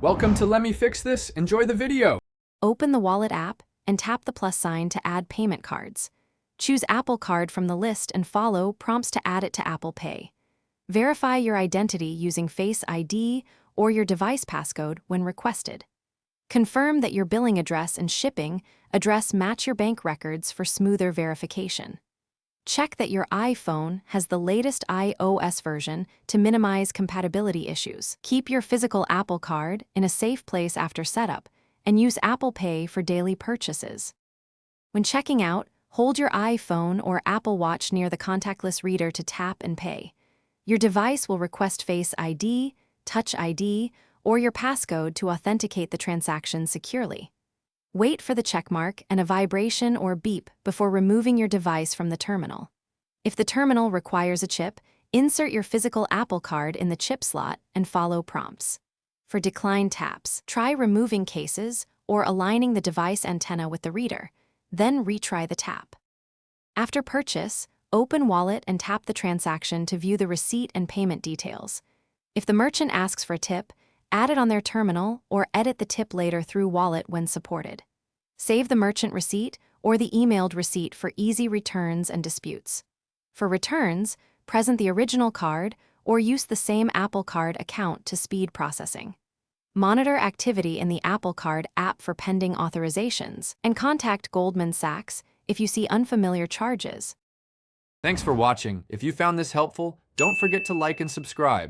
Welcome to Let Me Fix This. Enjoy the video. Open the Wallet app and tap the plus sign to add payment cards. Choose Apple Card from the list and follow prompts to add it to Apple Pay. Verify your identity using Face ID or your device passcode when requested. Confirm that your billing address and shipping address match your bank records for smoother verification. Check that your iPhone has the latest iOS version to minimize compatibility issues. Keep your physical Apple Card in a safe place after setup, and use Apple Pay for daily purchases. When checking out, hold your iPhone or Apple Watch near the contactless reader to tap and pay. Your device will request Face ID, Touch ID, or your passcode to authenticate the transaction securely. Wait for the checkmark and a vibration or beep before removing your device from the terminal. If the terminal requires a chip, insert your physical Apple Card in the chip slot and follow prompts. For decline taps, try removing cases or aligning the device antenna with the reader, then retry the tap. After purchase, open Wallet and tap the transaction to view the receipt and payment details. If the merchant asks for a tip, add it on their terminal or edit the tip later through Wallet when supported. Save the merchant receipt or the emailed receipt for easy returns and disputes. For returns, present the original card or use the same Apple Card account to speed processing. Monitor activity in the Apple Card app for pending authorizations, and contact Goldman Sachs if you see unfamiliar charges. Thanks for watching. If you found this helpful, don't forget to like and subscribe.